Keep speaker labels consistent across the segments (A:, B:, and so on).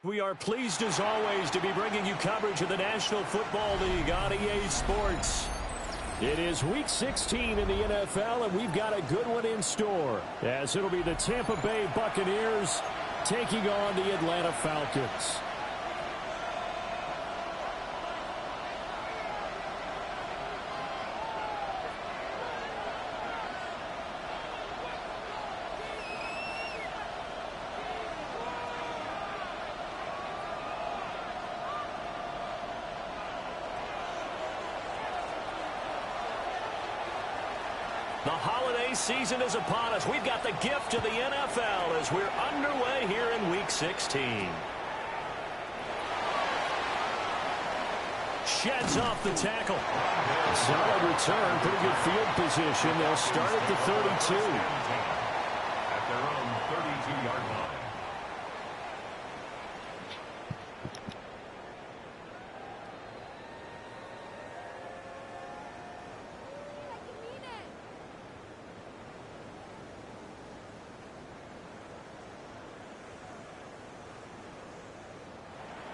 A: We are pleased as always to be bringing you coverage of the National Football League on EA Sports. It is Week 16 in the NFL, and we've got a good one in store, as it'll be the Tampa Bay Buccaneers taking on the Atlanta Falcons. The holiday season is upon us. We've got the gift of the NFL as we're underway here in Week 16. Sheds off the tackle. Solid return, pretty good field position. They'll start at the 32.
B: At their own 32-yard line.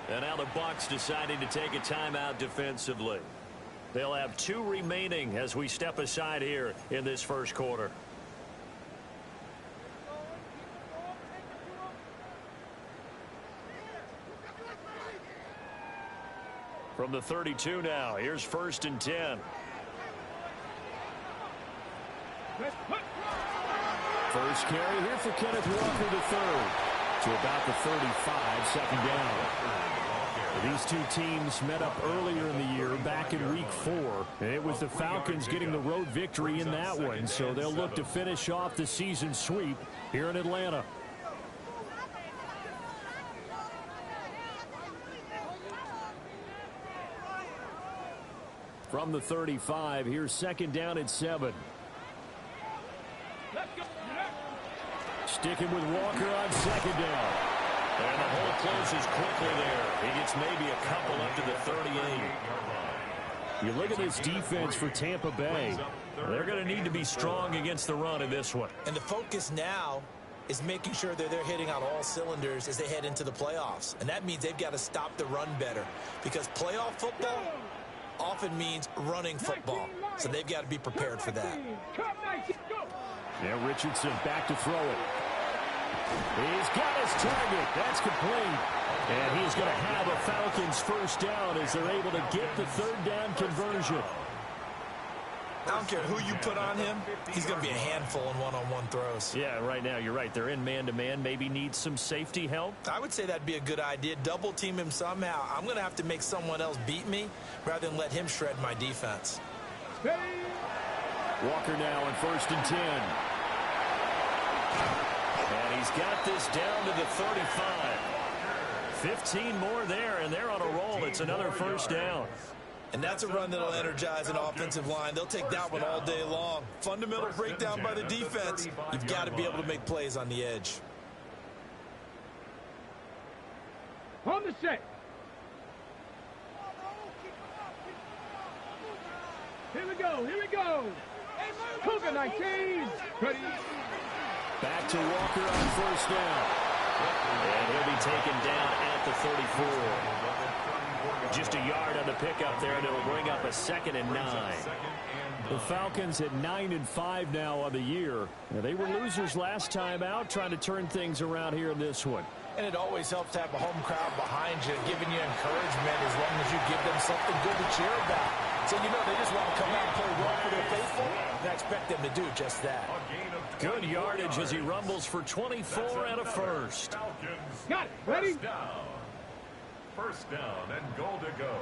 A: And now the Bucs deciding to take a timeout defensively. They'll have 2 remaining as we step aside here in this first quarter. From the 32 now, here's 1st and 10. First carry here for Kenneth Walker III to about the 35, second down. These two teams met up earlier in the year, back in Week 4. And it was the Falcons getting the road victory in that one, so they'll look to finish off the season sweep here in Atlanta. From the 35, here's 2nd down and 7. Sticking with Walker on 2nd down. And the hole closes quickly there. He gets maybe a couple up to the 38. You look at this defense for Tampa Bay. They're going to need to be strong against the run in this one.
C: And the focus now is making sure that they're hitting on all cylinders as they head into the playoffs. And that means they've got to stop the run better. Because playoff football often means running football. So they've got to be prepared for that.
A: Now Richardson back to throw it. He's got his target. That's complete. And he's going to have a Falcons first down as they're able to get the 3rd down conversion.
C: I don't care who you put on him. He's going to be a handful in one-on-one throws.
A: Yeah, right now, you're right. They're in man-to-man. Maybe need some safety help.
C: I would say that'd be a good idea. Double team him somehow. I'm going to have to make someone else beat me rather than let him shred my defense.
A: Walker now on 1st and 10. And he's got this down to the 35. 15 more there, and they're on a roll. It's another first down.
C: And that's a run that'll energize an offensive line. They'll take that one all day long. Fundamental breakdown by the defense. You've got to be able to make plays on the edge.
D: On the set. Here we go, here we go. Cougar 19. Ready.
A: Back to Walker on 1st down. And he'll be taken down at the 34. Just a yard on the pickup there, and it'll bring up a 2nd and 9. The Falcons at 9-5 now on the year. Now, they were losers last time out, trying to turn things around here in this one.
C: And it always helps to have a home crowd behind you, giving you encouragement as long as you give them something good to cheer about. So, you know, they just want to come out and play well for their faithful, and I expect them to do just that.
A: Good yardage as he rumbles for 24 and a first.
D: Got it. Ready?
B: First down and goal to go.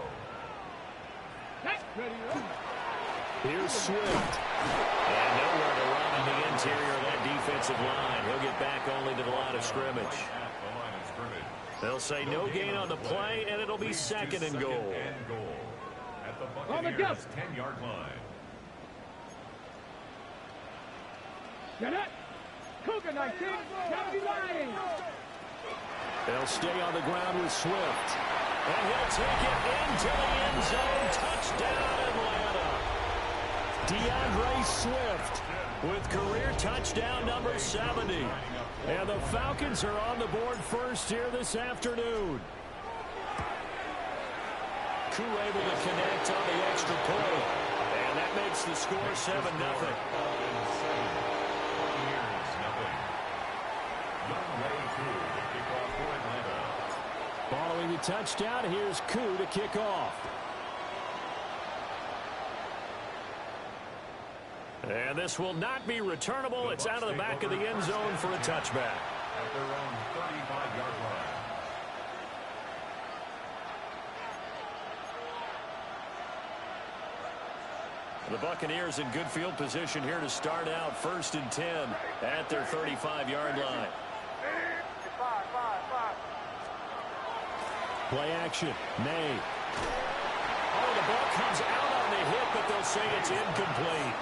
D: Ready.
A: Here's Swift. And nowhere to run in the interior of that defensive line. He'll get back only to the line of scrimmage. They'll say no gain on the play, and it'll be 2nd and goal.
B: At the Buccaneers' 10-yard line.
D: Get it. Cougar 19. Gotta be lying.
A: They'll stay on the ground with Swift. And he'll take it into the end zone. Touchdown, Atlanta. DeAndre Swift with career touchdown number 70. And the Falcons are on the board first here this afternoon. Koo able to connect on the extra point. And that makes the score 7-0. Following the touchdown, here's Koo to kick off. And this will not be returnable. It's out of the back of the end zone for a touchback.
B: At their own 35-yard line.
A: The Buccaneers in good field position here to start out 1st and 10 at their 35-yard line. Play action. May. Oh, the ball comes out on the hit, but they'll say it's incomplete.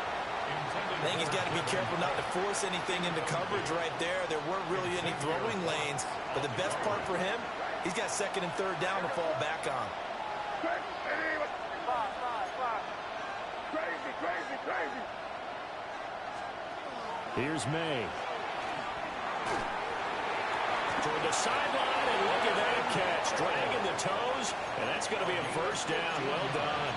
C: I think he's got to be careful not to force anything into coverage right there. There weren't really any throwing lanes, but the best part for him, he's got 2nd and 3rd down to fall back on.
D: Crazy.
A: Here's May. Toward the sideline, and look at that catch. Dragging the toes, and that's going to be a 1st down. Well done.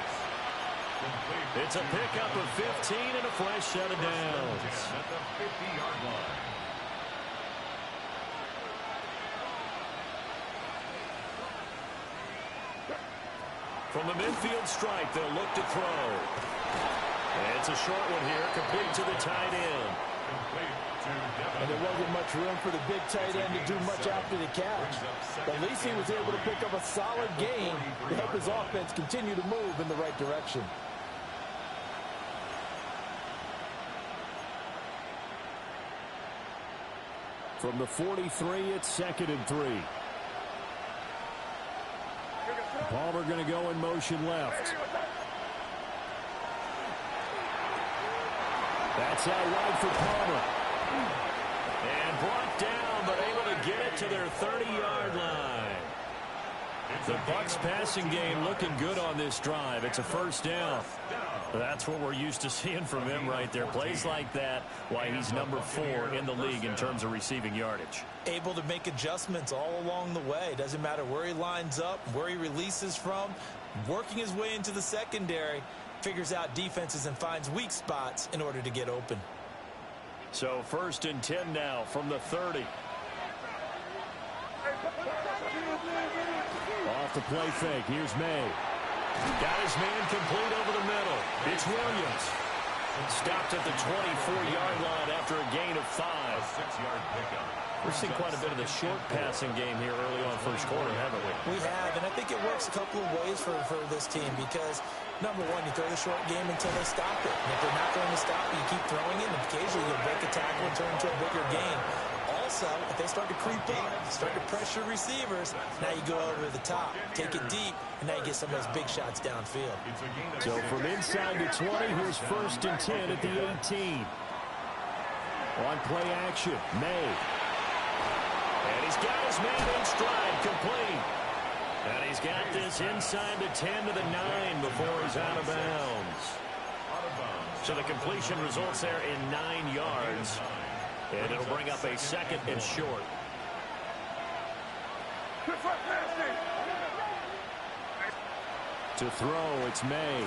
A: It's a pickup of 15 and a fresh set of downs.
B: At the 50-yard line.
A: From the midfield stripe, they'll look to throw. And it's a short one here, complete to the tight end.
E: And there wasn't much room for the big tight end to do much after the catch. But at least he was able to pick up a solid gain to help his offense continue to move in the right direction.
A: From the 43, it's 2nd and 3. Palmer going to go in motion left. That's out wide for Palmer. And brought down, but able to get it to their 30-yard line. The Bucs passing game looking good on this drive. It's a 1st down. That's what we're used to seeing from him right there. Plays like that, why he's number 4 in the league in terms of receiving yardage.
C: Able to make adjustments all along the way. Doesn't matter where he lines up, where he releases from. Working his way into the secondary, figures out defenses and finds weak spots in order to get open.
A: So 1st and 10 now from the 30. Off the play fake. Here's May. Got his man complete over the middle. It's Williams. Stopped at the 24-yard line after a gain of 5.
B: 6-yard pickup.
A: We're seeing quite a bit of the short passing game here early on 1st quarter, haven't we?
C: We have, and I think it works a couple of ways for this team because, number one, you throw the short game until they stop it. And if they're not going to stop it, you keep throwing it, and occasionally you'll break a tackle and turn into a bigger gain. Also, if they start to creep up, start to pressure receivers, now you go over the top, take it deep, and now you get some of those big shots downfield.
A: So from inside the 20, here's 1st and 10 at the 18. On play action, May. And he's got his man in stride, complete. And he's got this inside the 10 to the 9 before he's out of bounds. So the completion results there in 9 yards. And it'll bring up a 2nd and short. To throw, it's May.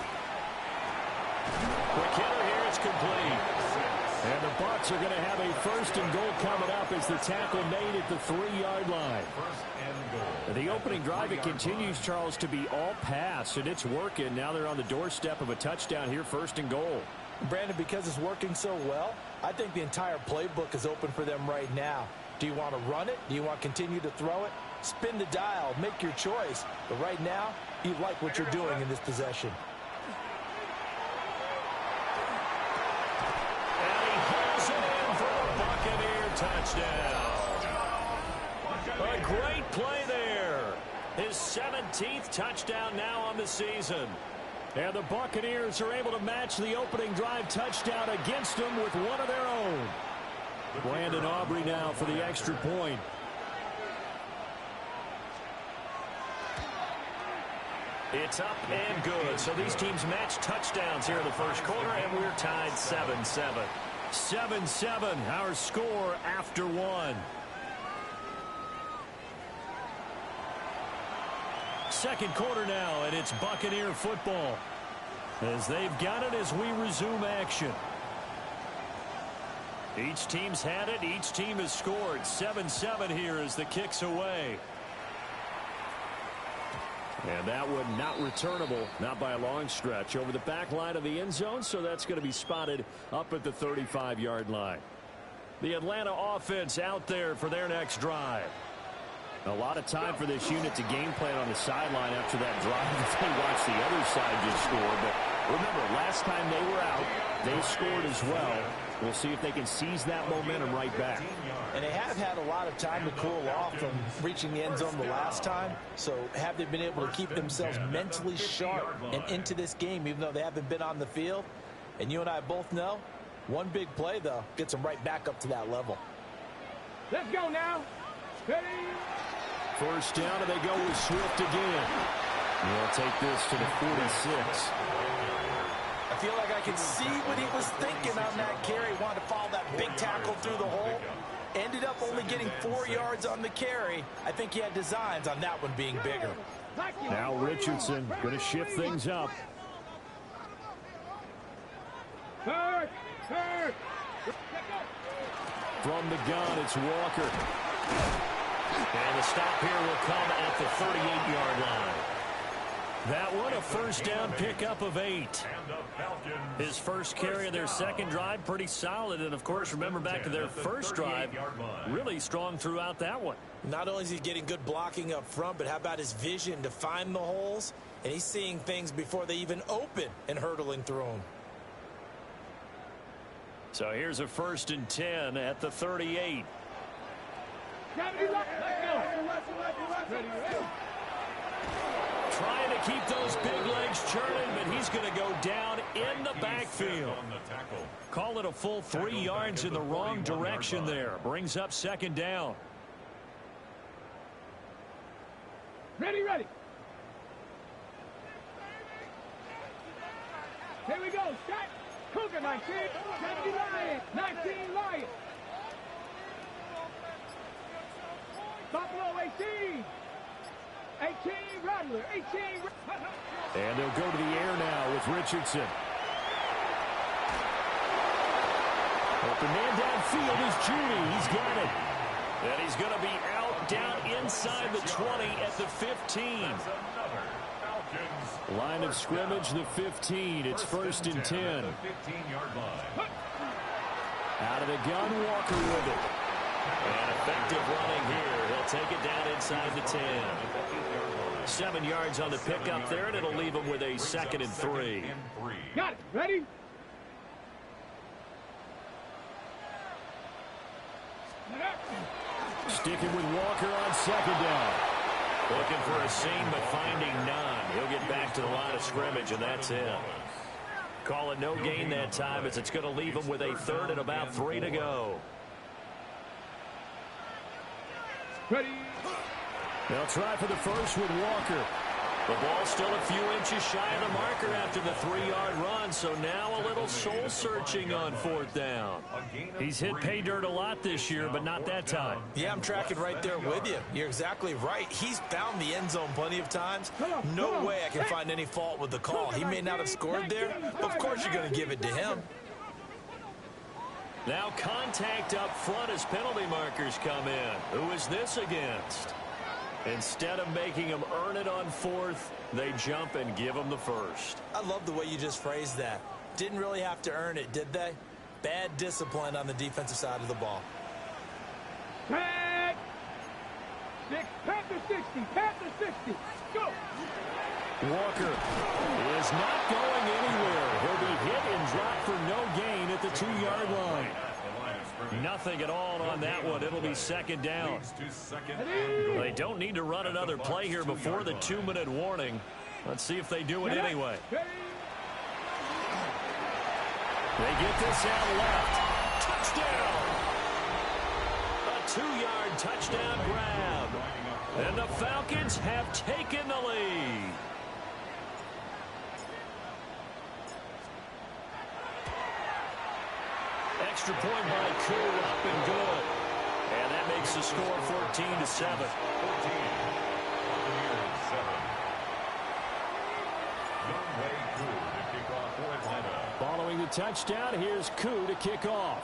A: Quick hitter here, it's complete. And the Bucs are going to have a 1st and goal coming up as the tackle made at the 3-yard line. The opening drive, it continues, Charles, to be all pass, and it's working. Now they're on the doorstep of a touchdown here, 1st and goal.
E: Brandon, because it's working so well, I think the entire playbook is open for them right now. Do you want to run it? Do you want to continue to throw it? Spin the dial, make your choice. But right now, you like what you're doing in this possession.
A: And he hauls it in for a Buccaneer touchdown. A great play there. His 17th touchdown now on the season. And the Buccaneers are able to match the opening drive touchdown against them with one of their own. Brandon Aubrey now for the extra point. It's up and good. So these teams match touchdowns here in the 1st quarter, and we're tied 7-7. 7-7, our score after one. Second quarter now, and it's Buccaneer football as they've got it as we resume action. Each team's had it. Each team has scored. 7-7 here as the kick's away. And that one not returnable, not by a long stretch, over the back line of the end zone, so that's going to be spotted up at the 35-yard line. The Atlanta offense out there for their next drive. A lot of time for this unit to game plan on the sideline after that drive. They watched the other side just score. But remember, last time they were out, they scored as well. We'll see if they can seize that momentum right back.
E: And they have had a lot of time to cool off from reaching the end zone the last time. So have they been able to keep themselves mentally sharp and into this game, even though they haven't been on the field? And you and I both know, one big play, though, gets them right back up to that level.
D: Let's go now. Ready?
A: First down, and they go with Swift again. They'll take this to the 46.
E: I feel like I can see what he was thinking on that carry. Wanted to follow that big tackle through the hole. Ended up only getting 4 yards on the carry. I think he had designs on that one being bigger.
A: Now Richardson going to shift things up.
D: Hurt.
A: From the gun, it's Walker. And the stop here will come at the 38-yard line. That one, a first down pickup of 8. His first carry of their second drive, pretty solid. And, of course, remember back to their first drive, really strong throughout that one.
C: Not only is he getting good blocking up front, but how about his vision to find the holes? And he's seeing things before they even open and hurdling through them.
A: So here's a 1st and 10 at the 38. Trying to keep those big legs churning, but he's going to go down in the backfield. Call it a full 3 yards in the wrong direction there. Brings up second down.
D: Ready. Here we go. Shot. Cougar 19. 70 Lions. 19 Lions. Buffalo 18. 18 Rattler. 18.
A: And they'll go to the air now with Richardson. Open man downfield is Judy. He's got it. And he's going to be out down inside the 20 at the 15. Line of scrimmage, the 15. It's 1st and 10. Out of the gun, Walker with it. And effective running here. He'll take it down inside the 10. 7 yards on the pickup there, and it'll leave him with a 2nd and 3.
D: Got it. Ready?
A: Sticking with Walker on 2nd down. Looking for a seam, but finding none. He'll get back to the line of scrimmage, and that's it. Call it no gain that time, as it's going to leave him with a 3rd and about 3 to go.
D: Ready?
A: They'll try for the first with Walker. The ball still a few inches shy of the marker after the 3-yard run, so now a little soul-searching on 4th down. He's hit pay dirt a lot this year, but not that time.
C: Yeah, I'm tracking right there with you. You're exactly right. He's found the end zone plenty of times. No way I can find any fault with the call. He may not have scored there, but of course you're going to give it to him.
A: Now contact up front as penalty markers come in. Who is this against? Instead of making him earn it on 4th, they jump and give him the 1st.
C: I love the way you just phrased that. Didn't really have to earn it, did they? Bad discipline on the defensive side of the ball.
D: Tag. Panther 60. Panther 60. Go.
A: Walker is not going anywhere. He'll be hit and dropped for no gain at the 2-yard line. Nothing at all on that one. It'll be 2nd down. They don't need to run another play here before the 2-minute warning. Let's see if they do it anyway. They get this out left. Touchdown! A 2-yard touchdown grab. And the Falcons have taken the lead. extra point by Koo, up and good. And that makes the score 14-7. Following the touchdown, here's Koo to kick off.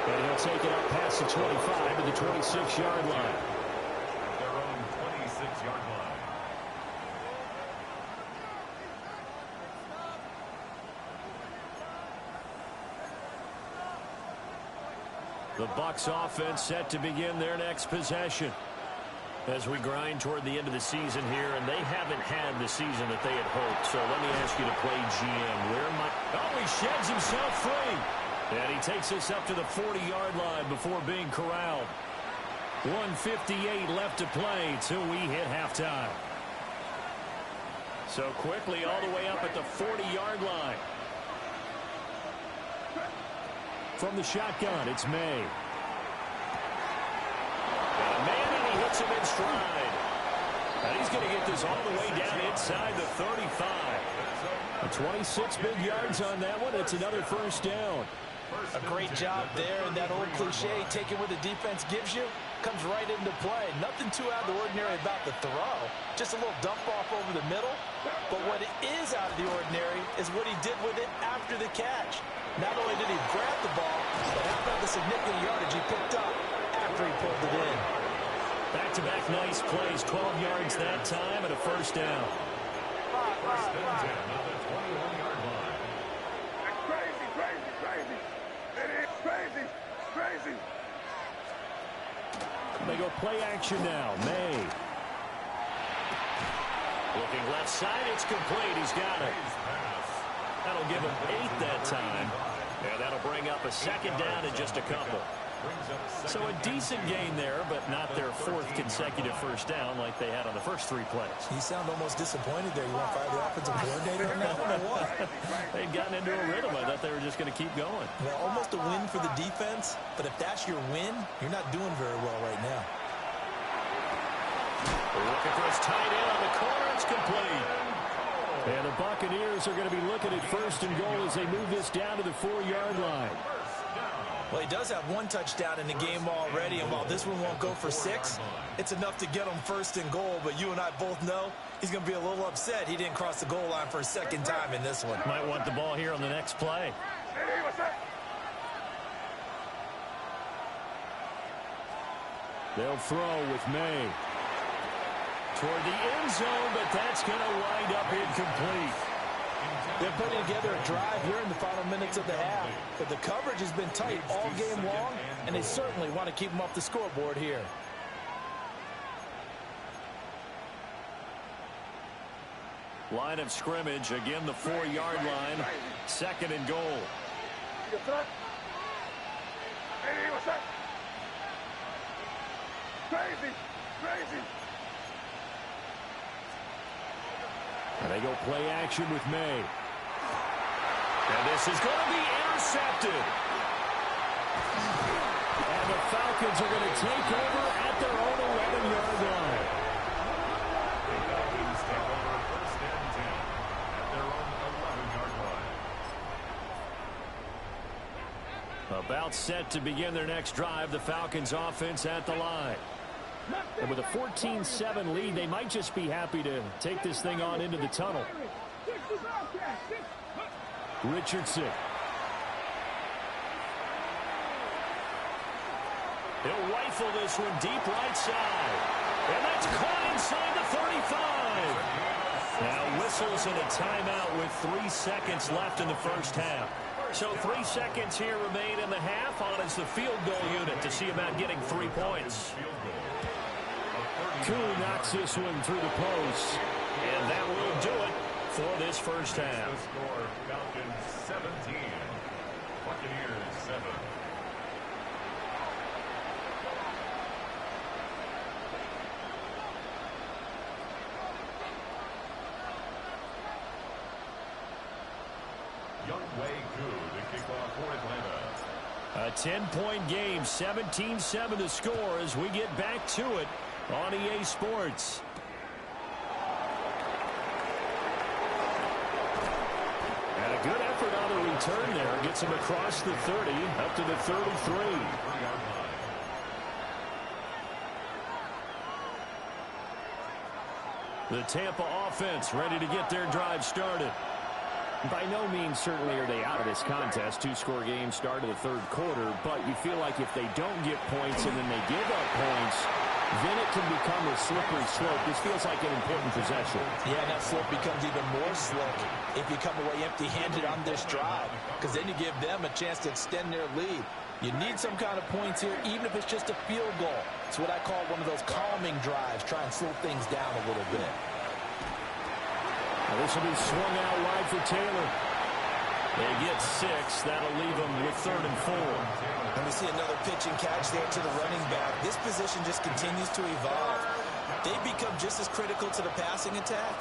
A: And he'll take it up past the 25 to the 26-yard line.
B: At their own 26-yard line.
A: The Bucs offense set to begin their next possession. As we grind toward the end of the season here, and they haven't had the season that they had hoped. So let me ask you to play GM. Oh, he sheds himself free. And he takes us up to the 40-yard line before being corralled. 1:58 left to play till we hit halftime. So quickly all the way up at the 40-yard line. From the shotgun, it's May. And he hits him in stride. And he's going to get this all the way down inside the 35. 26 big yards on that one. It's another first down.
E: A great job there, and that old cliche, taking what the defense gives you, comes right into play. Nothing too out of the ordinary about the throw. Just a little dump off over the middle. But what is out of the ordinary is what he did with it after the catch. Not only did he grab the ball, but how about the significant yardage he picked up after he pulled it in.
A: Back-to-back nice plays, 12 yards that time, and a first down.
B: First and 10 on the 21-yard line.
D: Crazy, crazy, crazy. It is crazy, crazy.
A: They go play action now. May. Looking left side, it's complete. He's got it. That'll give him 8 that time. And that'll bring up a second down and just a couple. So a decent gain there, but not their 4th consecutive first down like they had on the first 3 plays.
C: You sound almost disappointed there. You want to fire the offensive coordinator on that one or what?
A: They'd gotten into a rhythm. I thought they were just going to keep going.
C: Well, almost a win for the defense, but if that's your win, you're not doing very well right now.
A: Looking for his tight end on the corner. It's complete. And the Buccaneers are going to be looking at first and goal as they move this down to the 4-yard line.
C: Well, he does have 1 touchdown in the game already, and while this one won't go for 6, it's enough to get him first and goal. But you and I both know he's going to be a little upset he didn't cross the goal line for a second time in this one.
A: Might want the ball here on the next play. They'll throw with May. Toward the end zone, but that's going to wind up incomplete.
E: They're putting together a drive here in the final minutes of the half. But the coverage has been tight all game long, and they certainly want to keep them off the scoreboard here.
A: Line of scrimmage, again the 4-yard line. 2nd and goal.
D: Crazy, crazy.
A: And they go play action with May. And this is going to be intercepted. And the Falcons are going to take over at their own 11-yard line.
B: The Falcons take over first and 10 at their own 11-yard line.
A: About set to begin their next drive, the Falcons offense at the line. And with a 14-7 lead, they might just be happy to take this thing on into the tunnel. Richardson. He'll rifle this one deep right side. And that's caught inside the 35. Now whistles and a timeout with 3 seconds left in the first half. So 3 seconds here remain in the half. On is the field goal unit to see about getting 3 points. Koo knocks this one through the post. And that will do it for this first half.
B: The score, Falcons 17, Buccaneers 7. Younghoe Koo to kick off for Atlanta.
A: A 10-point game, 17-7 to score as we get back to it on EA Sports. return there. Gets him across the 30, up to the 33. The Tampa offense ready to get their drive started. By no means certainly are they out of this contest. Two-score game start of the third quarter, but you feel like if they don't get points and then they give up points, then it can become a slippery slope. This feels like an important possession.
C: Yeah, and that slope becomes even more slick if you come away empty-handed on this drive, because then you give them a chance to extend their lead. You need some kind of points here, even if it's just a field goal. It's what I call one of those calming drives. Try and slow things down a little bit.
A: Now this will be swung out wide for Taylor. They get 6. That'll leave them with 3rd and 4.
C: And we see another pitch and catch there to the running back. This position just continues to evolve. They become just as critical to the passing attack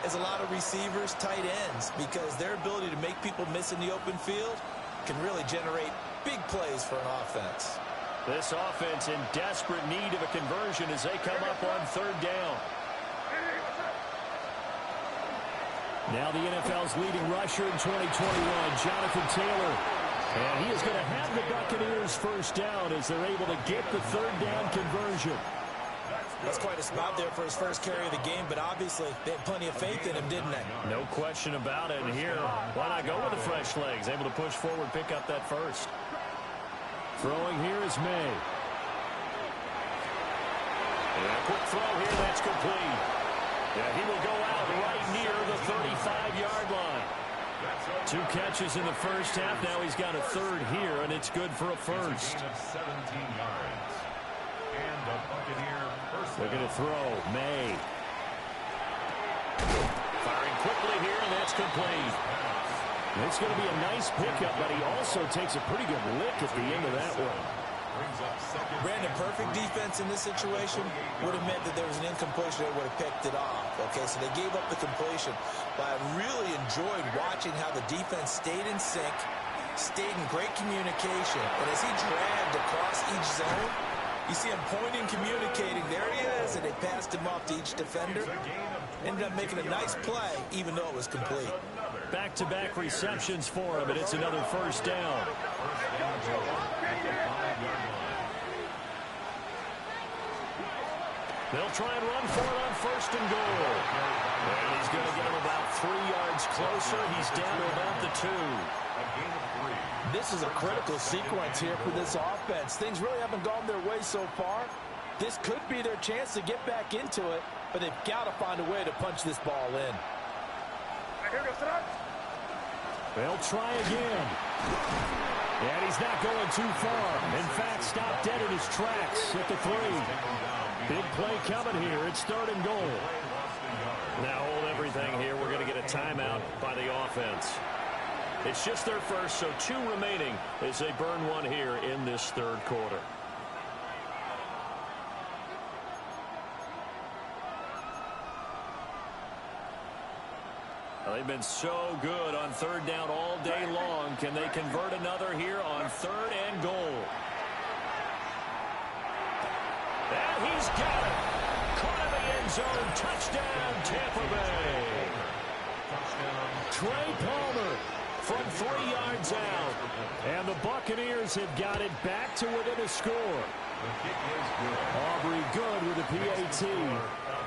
C: as a lot of receivers, tight ends, because their ability to make people miss in the open field can really generate big plays for an offense.
A: This offense in desperate need of a conversion as they come up on 3rd down. Now the NFL's leading rusher in 2021, Jonathan Taylor. And he is going to have the Buccaneers first down as they're able to get the 3rd down conversion.
C: That's quite a spot there for his first carry of the game, but obviously they had plenty of faith in him, didn't they?
A: No question about it. And here, why not go with the fresh legs? Able to push forward, pick up that first. Throwing here is May. And a quick throw here, that's complete. Yeah, he will go out right near the 35-yard line. 2 catches in the first half. Now he's got a 3rd here, and it's good for a first. Looking to throw. May. Firing quickly here, and that's complete. It's going to be a nice pickup, but he also takes a pretty good lick at the end of that one.
C: Brandon, perfect defense in this situation would have meant that there was an incompletion. They would have picked it off. Okay, so they gave up the completion. But I really enjoyed watching how the defense stayed in sync, stayed in great communication. And as he dragged across each zone, you see him pointing, communicating. There he is, and they passed him off to each defender. Ended up making a nice play, even though it was complete.
A: Back-to-back receptions for him, and it's another first down. They'll try and run for it on 1st and goal. And he's going to get him about 3 yards closer. He's down to about the 2.
E: This is a critical sequence here for this offense. Things really haven't gone their way so far. This could be their chance to get back into it, but they've got to find a way to punch this ball in.
A: They'll try again. And he's not going too far. In fact, stopped dead in his tracks at the 3. Big play coming here. It's 3rd and goal. Now hold everything here. We're going to get a timeout by the offense. It's just their first, so 2 remaining as they burn one here in this 3rd quarter. They've been so good on 3rd down all day long. Can they convert another here on 3rd and goal? And he's got it. Caught in the end zone. Touchdown, Tampa Bay. Trey Palmer from 3 yards out. And the Buccaneers have got it back to within a score. Aubrey good with the PAT.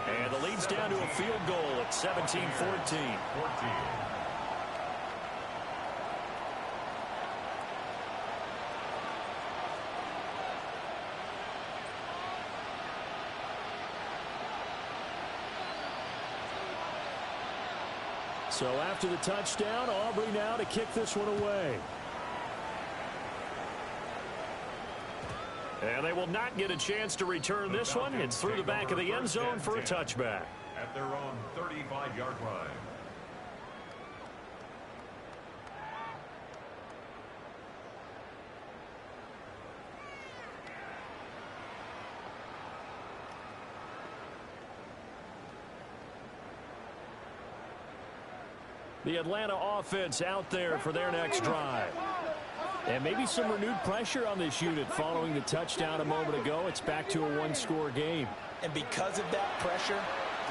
A: And the lead's down to a field goal at 17-14. So after the touchdown, Aubrey now to kick this one away. And they will not get a chance to return this one. It's through the back of the end zone for a touchback.
B: At their own 35-yard line.
A: The Atlanta offense out there for their next drive. And maybe some renewed pressure on this unit following the touchdown a moment ago. It's back to a 1-score game.
C: And because of that pressure,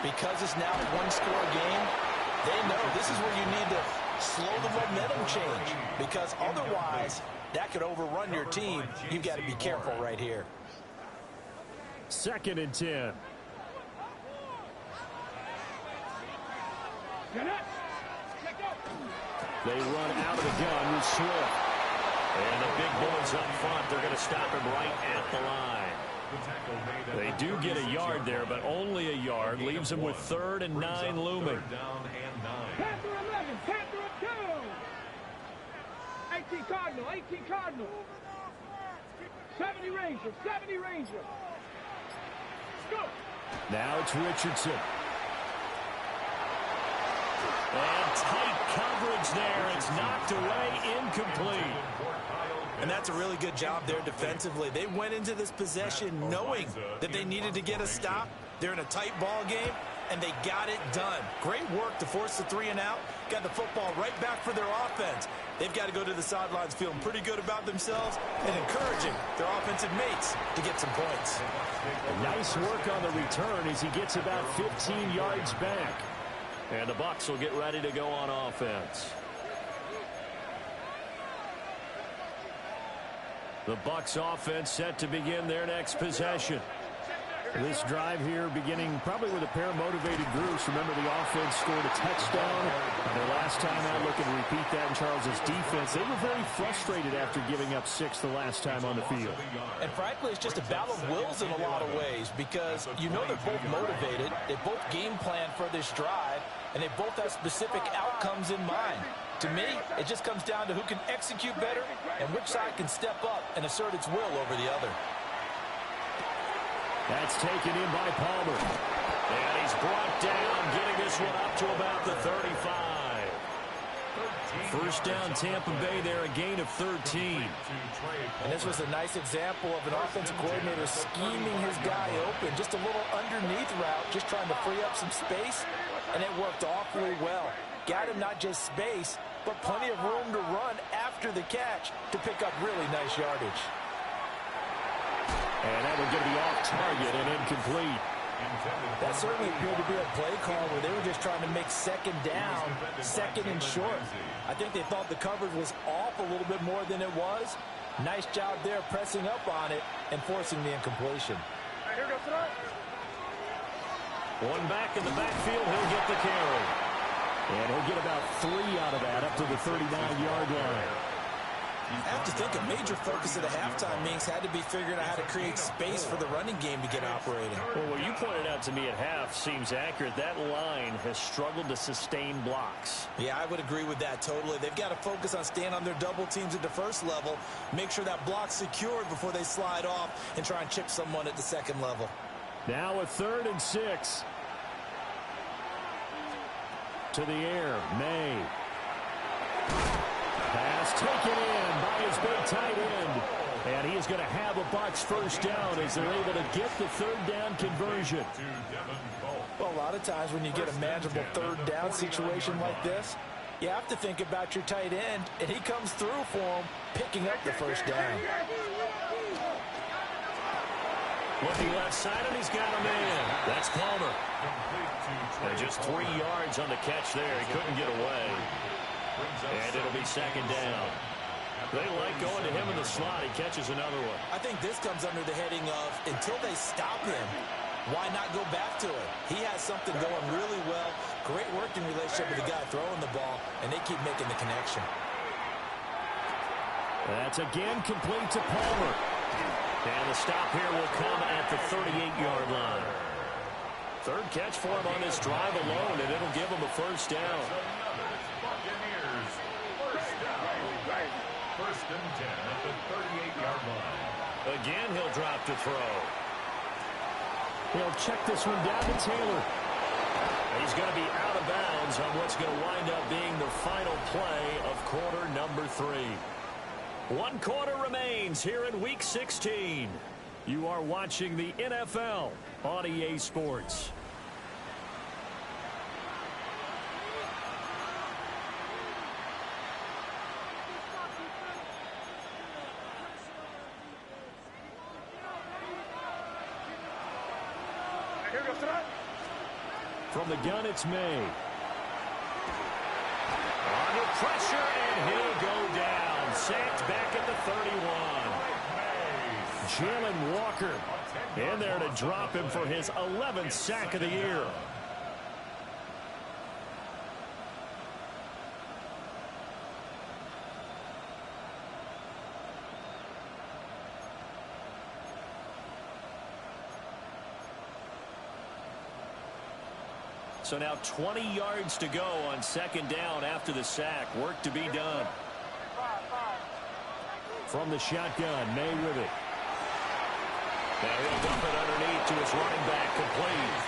C: because it's now a 1-score game, they know this is where you need to slow the momentum change, because otherwise that could overrun your team. You've got to be careful right here.
A: 2nd and 10. They run out of the gun with Swift. And the big boys up front, they're going to stop him right at the line. They do get a yard there, but only a yard. Leaves them with 3rd and 9 looming.
D: Panther 11, Panther up 2. 18 Cardinal, 18 Cardinal. 70 Ranger, 70 Ranger. Go.
A: Now it's Richardson. And tight coverage there. It's knocked away, incomplete.
C: And that's a really good job there defensively. They went into this possession knowing that they needed to get a stop. They're in a tight ball game, and they got it done. Great work to force the 3 and out. Got the football right back for their offense. They've got to go to the sidelines feeling pretty good about themselves and encouraging their offensive mates to get some points.
A: Nice work on the return as he gets about 15 yards back. And the Bucs will get ready to go on offense. The Bucs offense set to begin their next possession. This drive here beginning probably with a pair of motivated groups. Remember, the offense scored a touchdown. Their last time out, looking to repeat that in Charles's defense. They were very frustrated after giving up 6 the last time on the field.
C: And frankly, it's just a battle of wills in a lot of ways, because you know they're both motivated. They both game plan for this drive, and they both have specific outcomes in mind. To me, it just comes down to who can execute better and which side can step up and assert its will over the other.
A: That's taken in by Palmer. And he's brought down, getting this one up to about the 35. First down, Tampa Bay there, a gain of 13.
C: And this was a nice example of an offensive coordinator scheming his guy open. Just a little underneath route, just trying to free up some space, and it worked awfully well. Got him not just space, but plenty of room to run after the catch to pick up really nice yardage.
A: And that one going to be off target and incomplete.
C: That certainly appeared to be a play call where they were just trying to make 2nd down, 2nd and short. I think they thought the coverage was off a little bit more than it was. Nice job there pressing up on it and forcing the incompletion.
A: One back in the backfield, he'll get the carry. And he'll get about 3 out of that, up to the 39-yard line.
C: I have to think a major focus at the halftime meetings had to be figuring out how to create space for the running game to get operating.
A: Well, what you pointed out to me at half seems accurate. That line has struggled to sustain blocks.
C: Yeah, I would agree with that totally. They've got to focus on staying on their double teams at the first level, make sure that block's secured before they slide off and try and chip someone at the 2nd level.
A: Now a 3rd and 6. To the air, May. Pass taken in by his big tight end. And he is going to have a Bucs first down as they're able to get the 3rd down conversion.
C: Well, a lot of times when you get a manageable 3rd down situation like this, you have to think about your tight end, and he comes through for him, picking up the first down.
A: Looking left side, and he's got him in. That's Palmer. And just 3 yards on the catch there. He couldn't get away. And it'll be 2nd down. They like going to him in the slot. He catches another one.
C: I think this comes under the heading of, until they stop him, why not go back to it? He has something going really well. Great working relationship with the guy throwing the ball, and they keep making the connection.
A: That's again complete to Palmer. And the stop here will come at the 38-yard line. 3rd catch for him on this drive alone, and it'll give him a first down.
B: Buccaneers, first down. 1st and 10 at the 38-yard line.
A: Again, he'll drop to throw. He'll check this one down to Taylor. He's going to be out of bounds on what's going to wind up being the final play of quarter number 3. 1 quarter remains here in Week 16. You are watching the NFL on EA Sports. From the gun, it's May. On the pressure, and he'll go down. Sacked back at the 31. Jalen Walker in there to drop him for his 11th sack of the year. So now 20 yards to go on second down after the sack. Work to be done. From the shotgun, May with it. Now he'll dump it underneath to his running back, complete.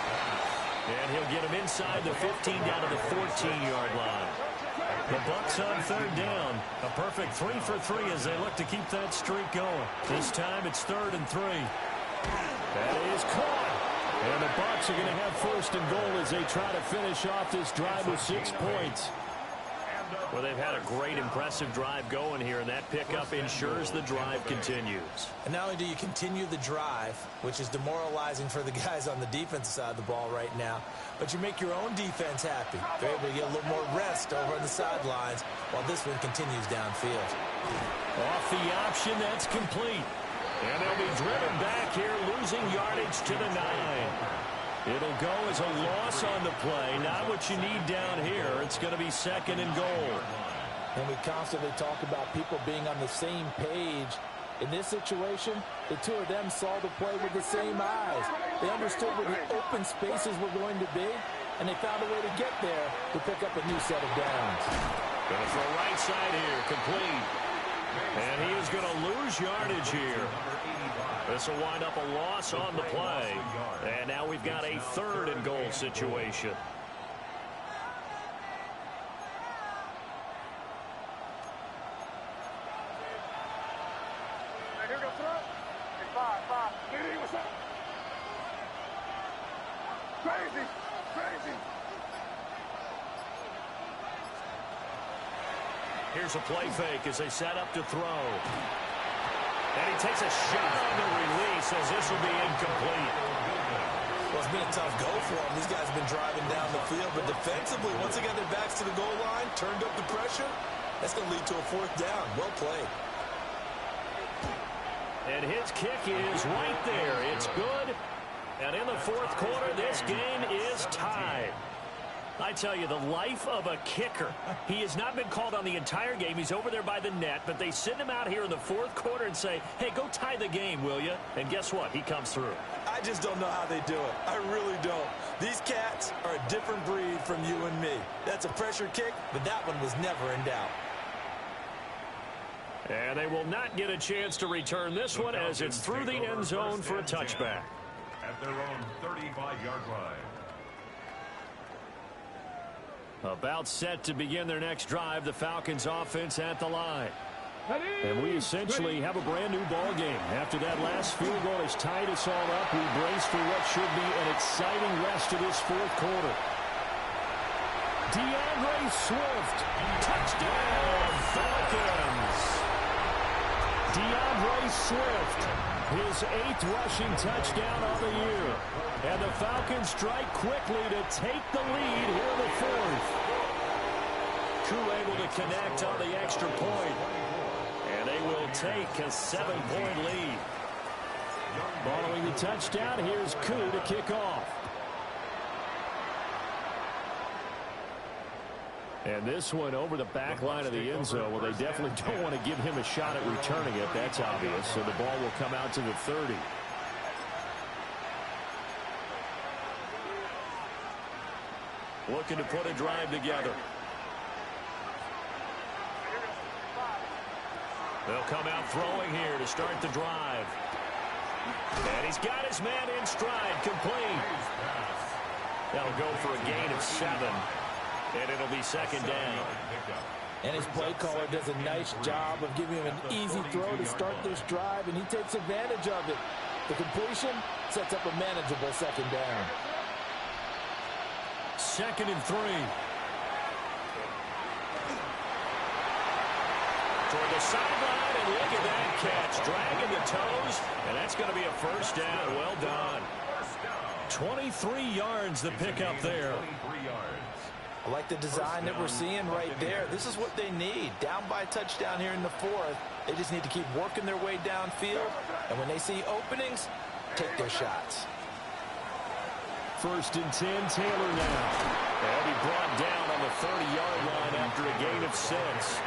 A: And he'll get him inside the 15 down to the 14-yard line. The Bucs on third down. A perfect 3 for 3 as they look to keep that streak going. This time it's 3rd and 3. That is caught. And the Bucs are going to have 1st and goal as they try to finish off this drive with 6 points. Well, they've had a great, impressive drive going here, and that pickup ensures the drive continues.
C: And not only do you continue the drive, which is demoralizing for the guys on the defensive side of the ball right now, but you make your own defense happy. They're able to get a little more rest over on the sidelines while this one continues downfield.
A: Off the option, that's complete. And they'll be driven back here, losing yardage to the 9. It'll go as a loss on the play. Not what you need down here. It's going to be 2nd and goal.
E: And we constantly talk about people being on the same page. In this situation, the two of them saw the play with the same eyes. They understood where the open spaces were going to be, and they found a way to get there to pick up a new set of downs.
A: Going to throw right side here, complete. And he is going to lose yardage here. This will wind up a loss on the play. And now we've got a 3rd and goal situation.
D: Here go throw. Hey, 5. Hey, what's up? Crazy.
A: Here's a play fake as they set up to throw. And he takes a shot on the release as this will be incomplete.
C: Well, it's been a tough go for them. These guys have been driving down the field, but defensively, once they got their backs to the goal line, turned up the pressure, that's going to lead to a 4th down. Well played.
A: And his kick is right there. It's good. And in the 4th quarter, this game is tied. I tell you, the life of a kicker. He has not been called on the entire game. He's over there by the net, but they send him out here in the 4th quarter and say, hey, go tie the game, will you? And guess what? He comes through.
C: I just don't know how they do it. I really don't. These cats are a different breed from you and me. That's a pressure kick, but that one was never in doubt.
A: And they will not get a chance to return this one as it's through the end zone for a touchback.
B: At their own 35-yard line.
A: About set to begin their next drive, the Falcons offense at the line. And we essentially have a brand new ball game. After that last field goal has tied us all up, we brace for what should be an exciting rest of this 4th quarter. DeAndre Swift, touchdown Falcons. DeAndre Swift, his 8th rushing touchdown of the year. And the Falcons strike quickly to take the lead here in the 4th. Koo able to connect on the extra point. And they will take a 7-point lead. Following the touchdown, here's Koo to kick off. And this one over the back line of the end zone. Well, they definitely don't want to give him a shot at returning it. That's obvious. So the ball will come out to the 30. Looking to put a drive together. They'll come out throwing here to start the drive. And he's got his man in stride, complete. That'll go for a gain of 7. And it'll be 2nd down.
E: And his play caller does a nice job of giving him an easy throw to start this drive, and he takes advantage of it. The completion sets up a manageable 2nd down.
A: 2nd and 3. Toward the sideline, and look at that catch. Dragging the toes, and that's going to be a 1st down. Well done. 23 yards the pickup there.
E: I like the design that we're seeing right there. This is what they need. Down by a touchdown here in the fourth. They just need to keep working their way downfield. And when they see openings, take their shots.
A: 1st and 10, Taylor now. And he brought down on the 30-yard line after a gain of 6.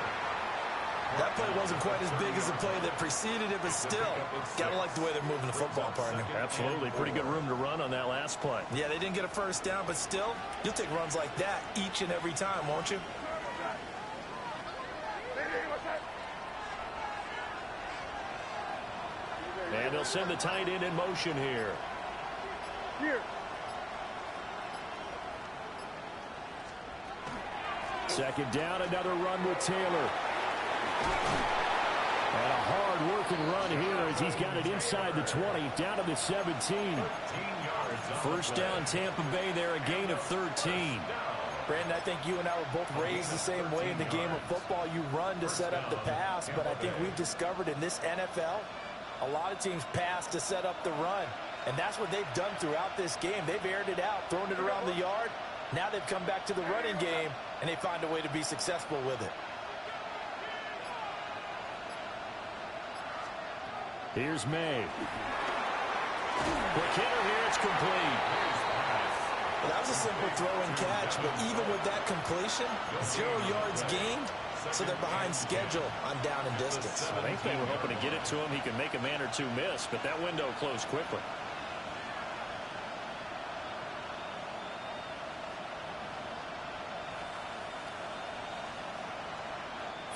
C: That play wasn't quite as big as the play that preceded it, but still, gotta like the way they're moving the football, partner.
A: Absolutely. Pretty good room to run on that last play.
C: Yeah, they didn't get a first down, but still, you'll take runs like that each and every time, won't you?
A: And they'll send the tight end in motion here. Second down, another run with Taylor. And a hard-working run here as he's got it inside the 20, down to the 17. First down, Tampa Bay there, a gain of 13.
E: Brandon, I think you and I were both raised the same way in the game of football. You run to set up the pass, but I think we've discovered in this NFL, a lot of teams pass to set up the run. And that's what they've done throughout this game. They've aired it out, thrown it around the yard. Now they've come back to the running game, and they find a way to be successful with it.
A: Here's May. Quick hitter here, it's complete.
C: Well, that was a simple throw and catch, but even with that completion, 0 yards gained, so they're behind schedule on down and distance.
A: I think they were hoping to get it to him. He could make a man or two miss, but that window closed quickly.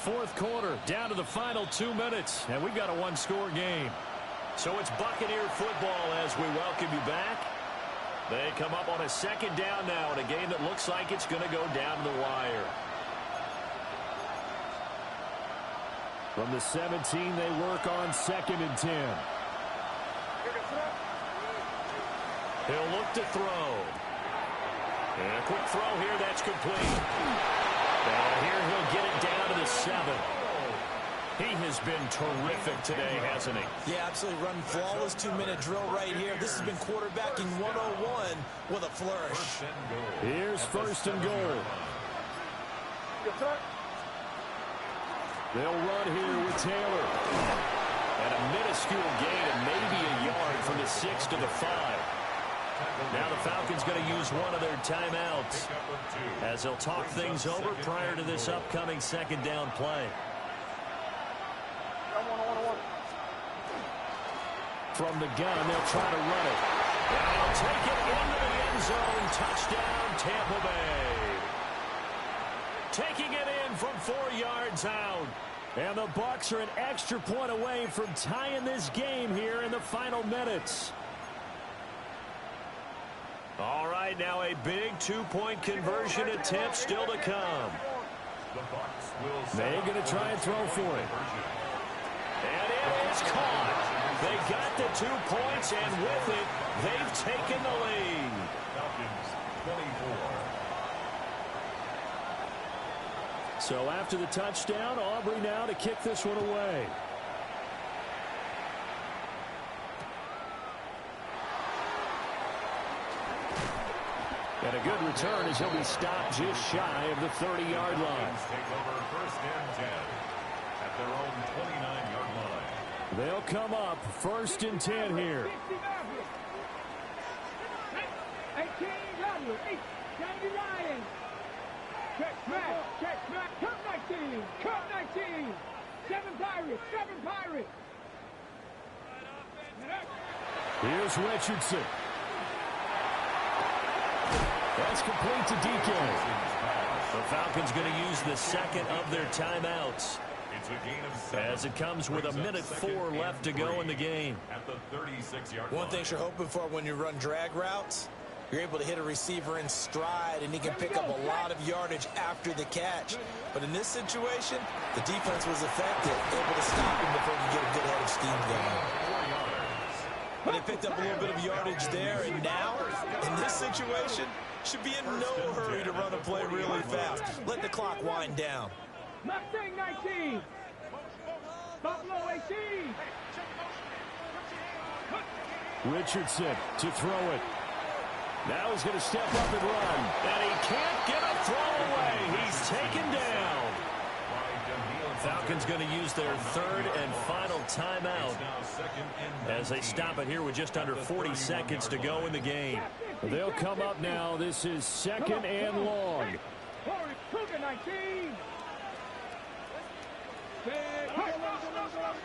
A: Fourth quarter, down to the final 2 minutes, and we've got a one-score game. So it's Buccaneer football as we welcome you back. They come up on a second down now in a game that looks like it's going to go down to the wire. From the 17, they work on 2nd and 10. He'll look to throw. And a quick throw here, that's complete. And here he'll get it down to the 7. He has been terrific today, hasn't he?
C: Yeah, absolutely. Run flawless 2-minute drill right here. This has been quarterbacking 101 with a flourish.
A: Here's 1st and goal. They'll run here with Taylor. And a minuscule gain of maybe a yard from the 6 to the 5. Now the Falcons going to use one of their timeouts as they'll talk things over prior to this upcoming second down play. From the gun, they'll try to run it. And they'll take it into the end zone. Touchdown, Tampa Bay. Taking it in from 4 yards out. And the Bucs are an extra point away from tying this game here in the final minutes. All right, now a big 2-point conversion attempt still to come. They're going to try and throw for it. And it is caught. They got the 2 points, and with it, they've taken the lead.
B: Falcons 24.
A: So after the touchdown, Aubrey now to kick this one away. And a good return as he'll be stopped just shy of the 30-yard line.
B: Take over 1st and 10 at their own 29-yard line.
A: They'll come up 1st and 10 here.
D: 18 W, 8, Johnny Ryan. Check smack, cut 19, 7 Pirates.
A: Here's Richardson. That's complete to DK. The Falcons going to use the second of their timeouts.
B: It's a gain of 7.
A: As it comes with a minute 4 left to go in the game.
B: At the 36-yard line.
C: One thing you're hoping for when you run drag routes, you're able to hit a receiver in stride, and he can pick up a lot of yardage after the catch. But in this situation, the defense was effective, able to stop him before he could get a good head of steam going. But they picked up a little bit of yardage there, and now, in this situation, should be in no hurry to run a play really fast. Let the clock wind down.
D: Mustang 19. Buffalo 18.
A: Richardson to throw it. Now he's going to step up and run. And he can't get a throw away. He's taken down. Falcons going to use their third and final timeout as they stop it here with just under 40 seconds to go in the game. They'll come up now. This is second and long.
D: Cougar 19.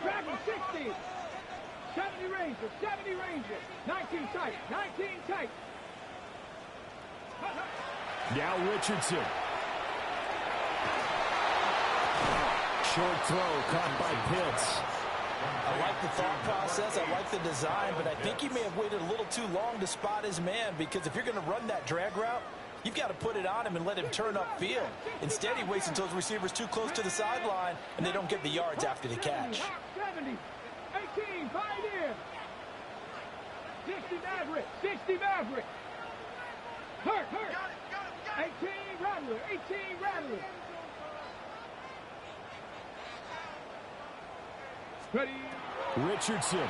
D: Dragon 60. 70 Rangers. 70 Rangers. 19 tight. 19 tight.
A: Now Richardson. Short throw caught by Pitts.
E: I like the thought process. I like the design, but I think he may have waited a little too long to spot his man, because if you're going to run that drag route, you've got to put it on him and let him turn upfield. Instead, he waits until his receiver's too close to the sideline, and they don't get the yards after the catch.
D: 70. 18. Pioneer. 60 Maverick. 60 Maverick. Hurt. 18 Rattler. 18 Rattler. Ready.
A: Richardson.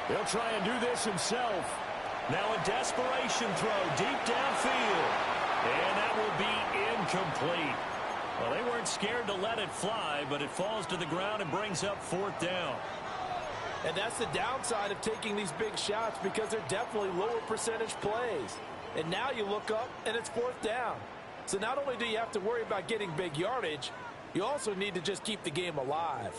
A: He'll try and do this himself. Now a desperation throw deep downfield. And that will be incomplete. Well, they weren't scared to let it fly, but it falls to the ground and brings up fourth down.
E: And that's the downside of taking these big shots, because they're definitely lower percentage plays. And now you look up, and it's fourth down. So not only do you have to worry about getting big yardage, you also need to just keep the game alive.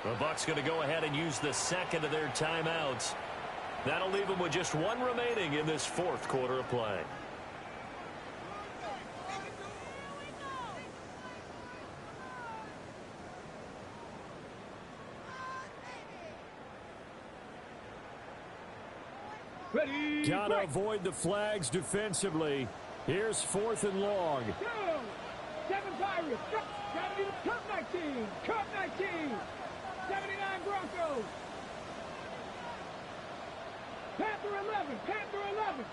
A: The Bucs going to go ahead and use the second of their timeouts. That'll leave them with just one remaining in this fourth quarter of play.
D: Ready.
A: Gotta avoid the flags defensively. Here's fourth and long.
D: Go. 7 Pirates. Cup 19. Cup 19. 79 Broncos. Panther 11. Panther 11.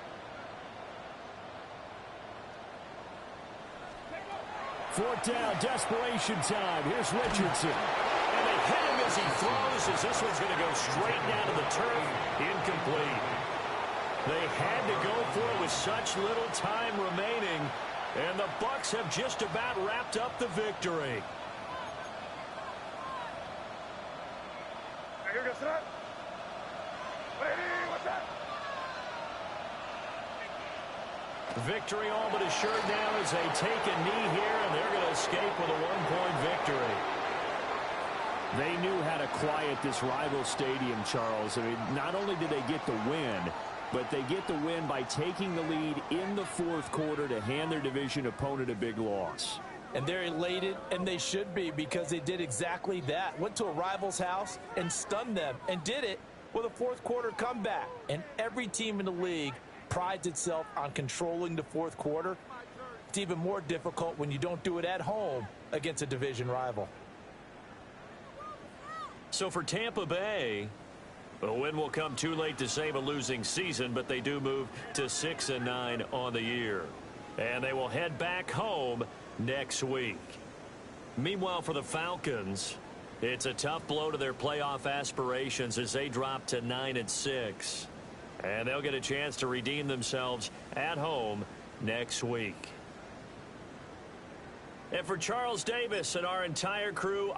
A: Fourth down, desperation time. Here's Richardson. And they hit him as he throws, as this one's going to go straight down to the turf. Incomplete. They had to go for it with such little time remaining, and the Bucs have just about wrapped up the victory.
B: Here goes that. What's that?
A: Victory all but assured now as they take a knee here, and they're going to escape with a one-point victory. They knew how to quiet this rival stadium, Charles. I mean, not only did they get the win, but they get the win by taking the lead in the fourth quarter to hand their division opponent a big loss.
E: And they're elated, and they should be, because they did exactly that. Went to a rival's house and stunned them, and did it with a fourth quarter comeback. And every team in the league prides itself on controlling the fourth quarter. It's even more difficult when you don't do it at home against a division rival.
A: So for Tampa Bay, the win will come too late to save a losing season, but they do move to 6-9 on the year. And they will head back home next week. Meanwhile, for the Falcons, it's a tough blow to their playoff aspirations as they drop to 9-6. And they'll get a chance to redeem themselves at home next week. And for Charles Davis and our entire crew,